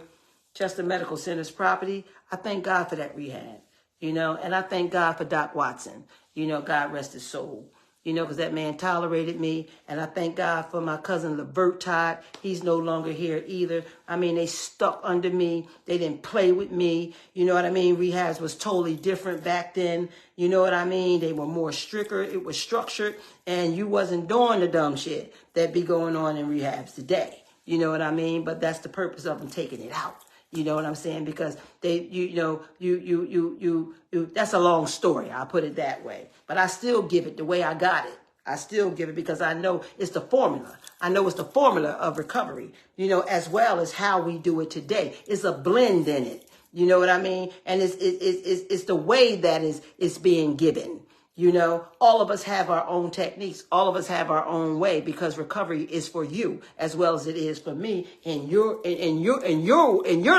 Chester Medical Center's property. I thank God for that rehab, you know, and I thank God for Doc Watson, you know, God rest his soul, you know, because that man tolerated me. And I thank God for my cousin Levert Todd. He's no longer here either. I mean, they stuck under me. They didn't play with me. You know what I mean? Rehabs was totally different back then. You know what I mean? They were more stricter. It was structured. And you wasn't doing the dumb shit that be going on in rehabs today. You know what I mean? But that's the purpose of them taking it out. You know what I'm saying? Because that's a long story. I'll put it that way. But I still give it the way I got it. I still give it because I know it's the formula. I know it's the formula of recovery, you know, as well as how we do it today. It's a blend in it. You know what I mean? And it's the way that it's being given. You know, all of us have our own techniques. All of us have our own way because recovery is for you as well as it is for me in your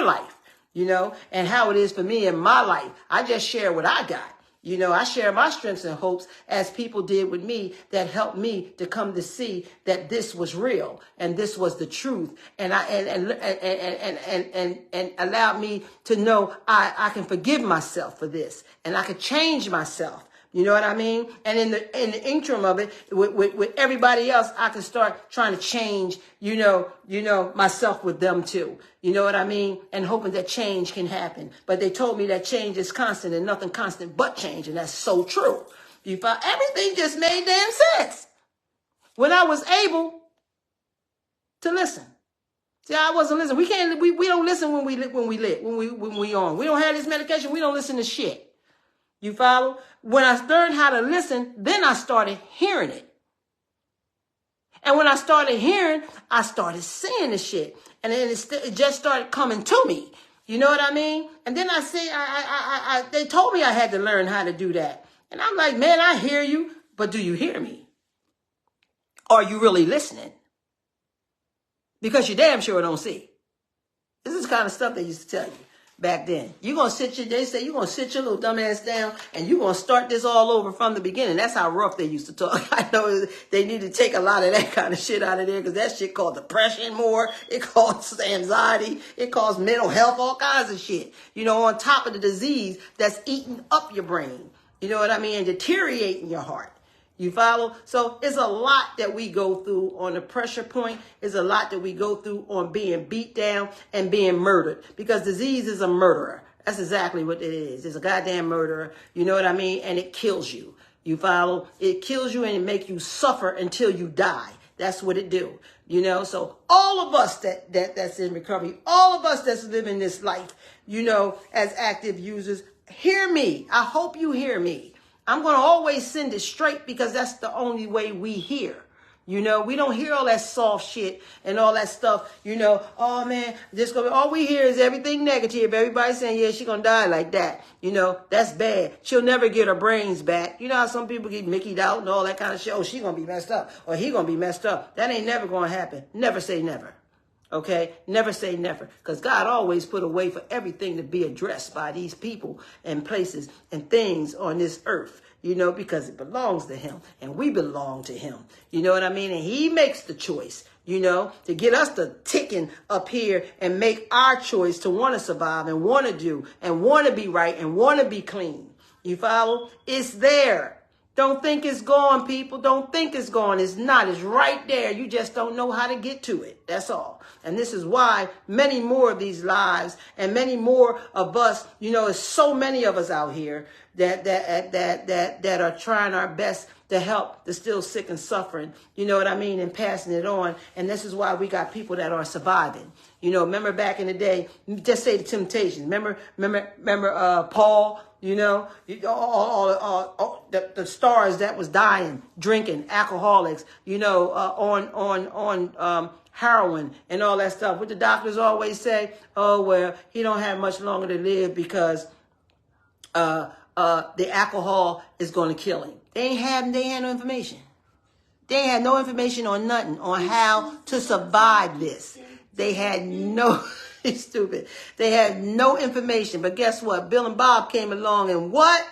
life, you know, and how it is for me in my life. I just share what I got. You know, I share my strengths and hopes as people did with me that helped me to come to see that this was real and this was the truth. And and allowed me to know I can forgive myself for this and I can change myself. You know what I mean? And in the interim of it, with everybody else, I can start trying to change, you know, myself with them too. You know what I mean? And hoping that change can happen. But they told me that change is constant and nothing constant but change. And that's so true. Everything just made damn sense when I was able to listen. See, I wasn't listening. We don't listen when we on. We don't have this medication. We don't listen to shit. You follow? When I learned how to listen, then I started hearing it. And when I started hearing, I started seeing the shit. And then it just started coming to me. You know what I mean? And then I say, they told me I had to learn how to do that. And I'm like, man, I hear you, but do you hear me? Are you really listening? Because you damn sure don't see. This is the kind of stuff they used to tell you back then. They say you're going to sit your little dumb ass down and you're going to start this all over from the beginning. That's how rough they used to talk. I know they need to take a lot of that kind of shit out of there because that shit caused depression more. It caused anxiety. It caused mental health, all kinds of shit. You know, on top of the disease that's eating up your brain. You know what I mean? And deteriorating your heart. You follow? So it's a lot that we go through on the pressure point. It's a lot that we go through on being beat down and being murdered. Because disease is a murderer. That's exactly what it is. It's a goddamn murderer. You know what I mean? And it kills you. You follow? It kills you and it makes you suffer until you die. That's what it do. You know? So all of us that's in recovery, all of us that's living this life, you know, as active users, hear me. I hope you hear me. I'm going to always send it straight because that's the only way we hear. You know, we don't hear all that soft shit and all that stuff. You know, oh man, all we hear is everything negative. Everybody saying, yeah, she's going to die like that. You know, that's bad. She'll never get her brains back. You know how some people get Mickey'd out and all that kind of shit. Oh, she's going to be messed up or he going to be messed up. That ain't never going to happen. Never say never. Okay, never say never, because God always put a way for everything to be addressed by these people and places and things on this earth, you know, because it belongs to him and we belong to him. You know what I mean? And he makes the choice, you know, to get us to ticking up here and make our choice to want to survive and want to do and want to be right and want to be clean. You follow? It's there. Don't think it's gone, people. Don't think it's gone. It's not. It's right there. You just don't know how to get to it. That's all. And this is why many more of these lives and many more of us, you know, there's so many of us out here that are trying our best to help the still sick and suffering, you know what I mean, and passing it on. And this is why we got people that are surviving. You know, remember back in the day, just say the Temptations. Remember Paul, you know, all the stars that was dying, drinking, alcoholics, you know, on heroin and all that stuff. What the doctors always say, oh, well, he don't have much longer to live because the alcohol is going to kill him. They had no information. They had no information on nothing on how to survive this. They had no, it's stupid. They had no information. But guess what? Bill and Bob came along and what?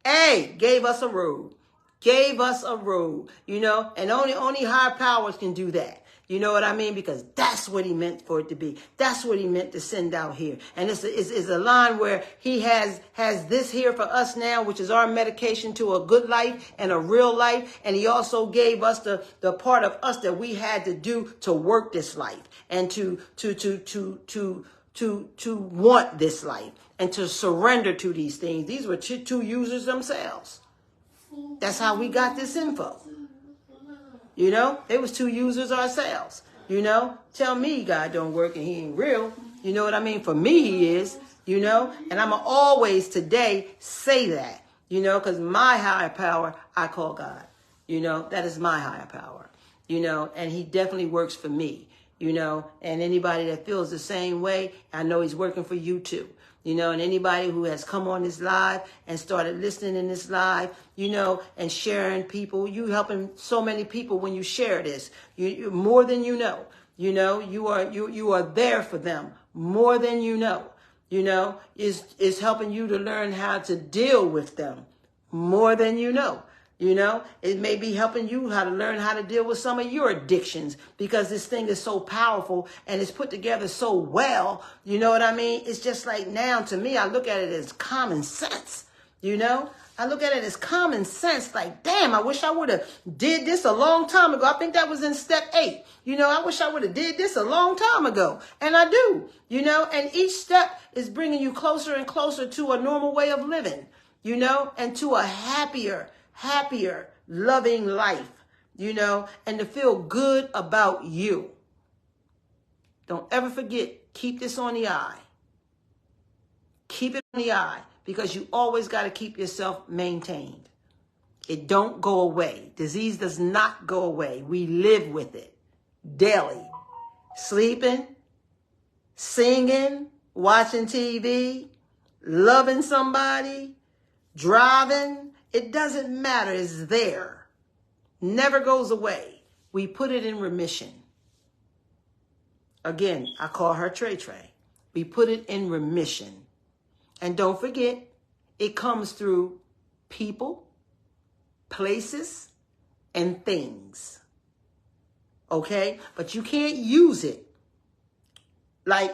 Hey, gave us a road. Gave us a road, you know, and only higher powers can do that. You know what I mean? Because that's what he meant for it to be. That's what he meant to send out here. And it's a line where he has this here for us now, which is our medication to a good life and a real life. And he also gave us the part of us that we had to do to work this life and to want this life and to surrender to these things. These were two users themselves. That's how we got this info. You know, they was two users ourselves. You know, tell me God don't work and he ain't real. You know what I mean? For me, he is, you know, and I'm always today say that, you know, because my higher power, I call God. You know, that is my higher power, you know, and he definitely works for me, you know, and anybody that feels the same way, I know he's working for you too. You know, and anybody who has come on this live and started listening in this live, you know, and sharing people, you helping so many people when you share this. You more than you know. You know, you are there for them more than you know. You know, is helping you to learn how to deal with them more than you know. You know, it may be helping you how to learn how to deal with some of your addictions because this thing is so powerful and it's put together so well. You know what I mean? It's just like now to me, I look at it as common sense. You know, I look at it as common sense. Like, damn, I wish I would have did this a long time ago. I think that was in step 8. You know, I wish I would have did this a long time ago. And I do, you know, and each step is bringing you closer and closer to a normal way of living, you know, and to a happier, loving life, you know, and to feel good about you. Don't ever forget, keep this on the eye. Keep it on the eye because you always got to keep yourself maintained. It don't go away. Disease does not go away. We live with it daily. Sleeping, singing, watching TV, loving somebody, driving. It doesn't matter. It's there. Never goes away. We put it in remission. Again, I call her Trey Trey. We put it in remission. And don't forget, it comes through people, places, and things. Okay? But you can't use it like,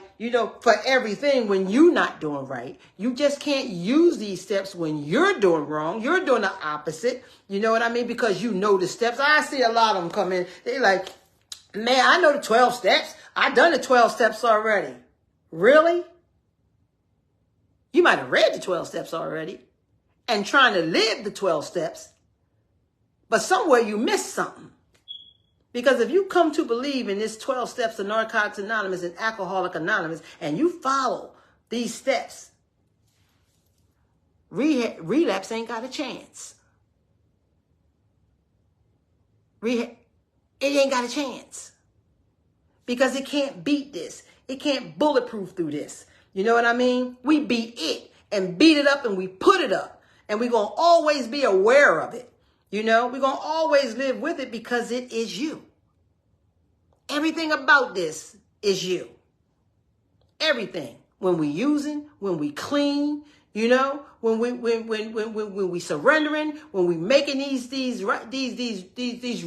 for everything when you're not doing right. You just can't use these steps when you're doing wrong. You're doing the opposite. You know what I mean? Because you know the steps. I see a lot of them come in. They like, man, I know the 12 steps. I've done the 12 steps already. Really? You might have read the 12 steps already and trying to live the 12 steps. But somewhere you missed something. Because if you come to believe in this 12 steps of Narcotics Anonymous and Alcoholic Anonymous, and you follow these steps, relapse ain't got a chance. It ain't got a chance. Because it can't beat this. It can't bulletproof through this. You know what I mean? We beat it and beat it up and we put it up. And we're going to always be aware of it. We're going to always live with it because it is you. Everything about this is you. Everything. When we using, when we clean, when we surrendering, when we making these right decisions these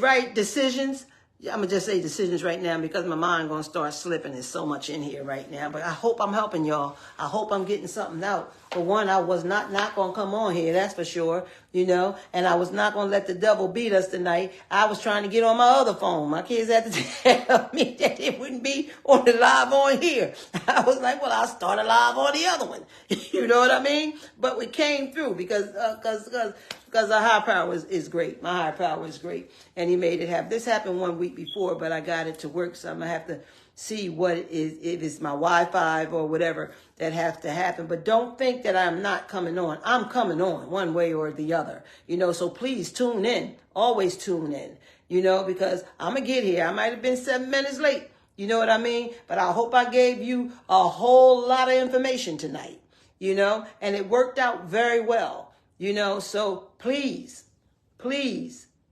right decisions. I'm going to just say decisions right now because my mind going to start slipping. There's so much in here right now. But I hope I'm helping y'all. I hope I'm getting something out. For one, I was not going to come on here. That's for sure. And I was not going to let the devil beat us tonight. I was trying to get on my other phone. My kids had to tell me that it wouldn't be on the live on here. I was like, well, I'll start a live on the other one. You know what I mean? But we came through because our higher power is great. My higher power is great. And he made it happen. This happened 1 week before, but I got it to work. So I'm going to have to see what it is, if it's my Wi-Fi or whatever that has to happen. But don't think that I'm not coming on. I'm coming on one way or the other. So please tune in. Always tune in, because I'm going to get here. I might have been 7 minutes late. You know what I mean? But I hope I gave you a whole lot of information tonight, and it worked out very well, so please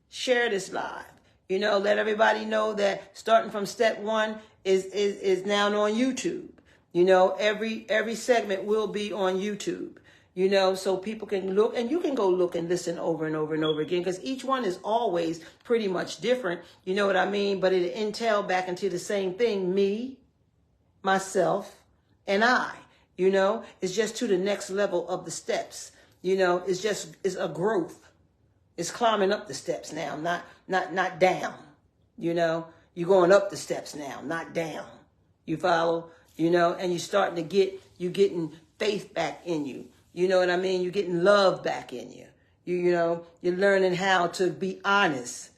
share this live. Let everybody know that starting from step 1 is now on YouTube. Every segment will be on YouTube. So people can look, and you can go look and listen over and over and over again, because each one is always pretty much different. You know what I mean? But it entail back into the same thing. Me, myself, and I. It's just to the next level of the steps. It's a growth. It's climbing up the steps now, not down. You're going up the steps now, not down. You follow? And you're starting to you're getting faith back in you. You know what I mean? You're getting love back in you. You're learning how to be honest,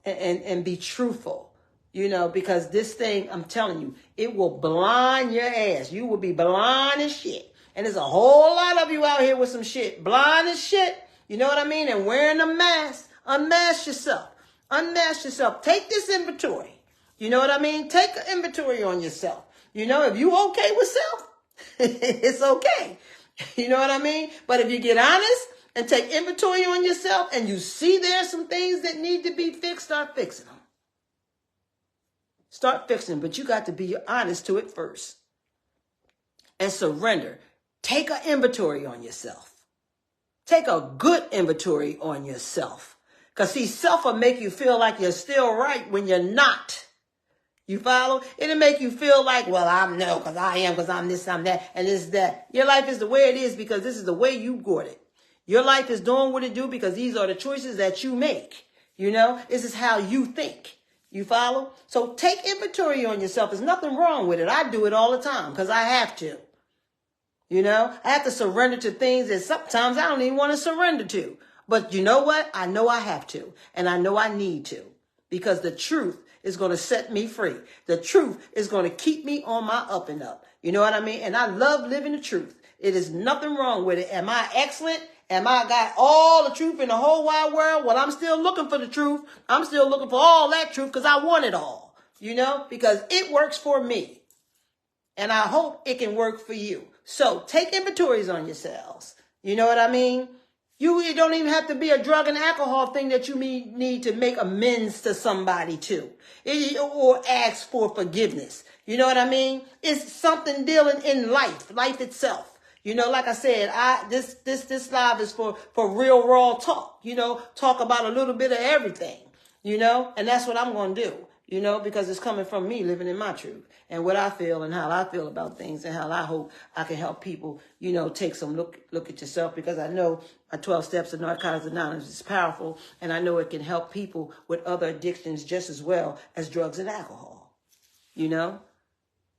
and be truthful, because this thing, I'm telling you, it will blind your ass. You will be blind as shit. And there's a whole lot of you out here with some shit, blind as shit. You know what I mean? And wearing a mask. Unmask yourself. Unmask yourself. Take this inventory. You know what I mean? Take an inventory on yourself. If you okay with self, it's okay. You know what I mean? But if you get honest and take inventory on yourself and you see there's some things that need to be fixed, start fixing them. Start fixing them. But you got to be honest to it first. And surrender. Take an inventory on yourself. Take a good inventory on yourself. Because see, self will make you feel like you're still right when you're not. You follow? It'll make you feel like, well, I'm no, because I am, because I'm this, I'm that, and this, that. Your life is the way it is because this is the way you got it. Your life is doing what it do because these are the choices that you make. This is how you think. You follow? So take inventory on yourself. There's nothing wrong with it. I do it all the time because I have to. I have to surrender to things that sometimes I don't even want to surrender to. But you know what? I know I have to. And I know I need to. Because the truth is going to set me free. The truth is going to keep me on my up and up. You know what I mean? And I love living the truth. It is nothing wrong with it. Am I excellent? Am I got all the truth in the whole wide world? Well, I'm still looking for the truth. I'm still looking for all that truth because I want it all, because it works for me. And I hope it can work for you. So take inventories on yourselves. You know what I mean? It don't even have to be a drug and alcohol thing that you need to make amends to somebody too, or ask for forgiveness. You know what I mean? It's something dealing in life itself. Like I said, this live is for real raw talk. Talk about a little bit of everything. And that's what I'm going to do. Because it's coming from me living in my truth and what I feel and how I feel about things and how I hope I can help people, take some look at yourself, because I know my 12 steps of Narcotics Anonymous is powerful, and I know it can help people with other addictions just as well as drugs and alcohol,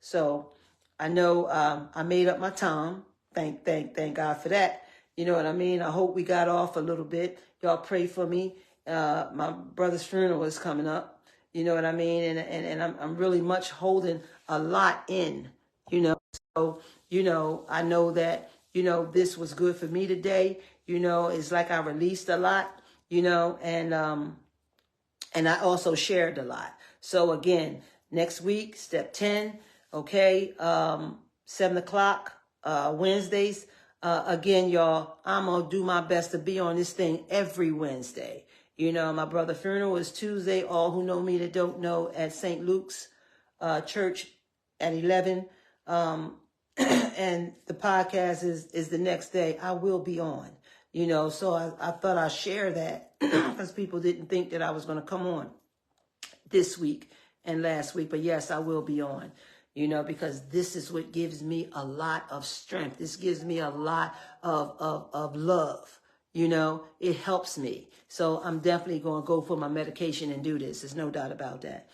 So I know I made up my time. Thank God for that. You know what I mean? I hope we got off a little bit. Y'all pray for me. My brother's funeral is coming up. You know what I mean? And I'm really much holding a lot in, So, I know that, this was good for me today. It's like I released a lot, and I also shared a lot. So again, next week, step 10, okay, 7 o'clock, Wednesdays. Again, y'all, I'm going to do my best to be on this thing every Wednesday. My brother's funeral is Tuesday. All who know me that don't know, at St. Luke's Church at 11. And the podcast is the next day. I will be on, so I thought I'd share that because people didn't think that I was going to come on this week and last week. But yes, I will be on, because this is what gives me a lot of strength. This gives me a lot of love. It helps me. So I'm definitely going to go for my medication and do this. There's no doubt about that.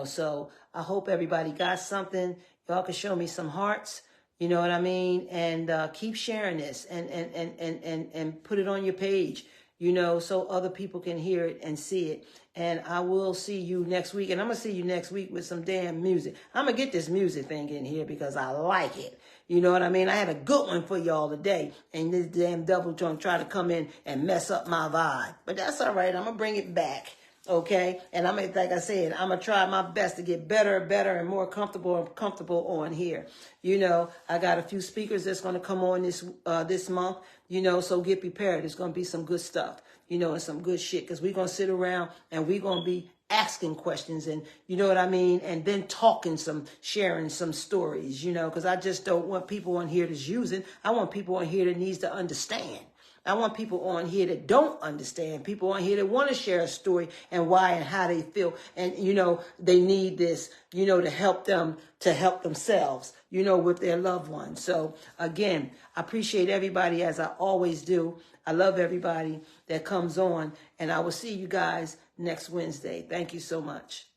So I hope everybody got something. Y'all can show me some hearts. You know what I mean? And keep sharing this and put it on your page, so other people can hear it and see it. And I will see you next week. And I'm going to see you next week with some damn music. I'm going to get this music thing in here because I like it. You know what I mean? I had a good one for y'all today. And this damn double drunk tried to come in and mess up my vibe. But that's all right. I'm going to bring it back. Okay. And like I said, I'm going to try my best to get better and more comfortable on here. I got a few speakers that's going to come on this month, so get prepared. There's going to be some good stuff, and some good shit, because we're going to sit around and we're going to be asking questions and, you know what I mean? And then sharing some stories, because I just don't want people on here that's using. I want people on here that needs to understand. I want people on here that don't understand, people on here that want to share a story and why and how they feel. And, they need this, to help themselves, with their loved ones. So again, I appreciate everybody as I always do. I love everybody that comes on, and I will see you guys next Wednesday. Thank you so much.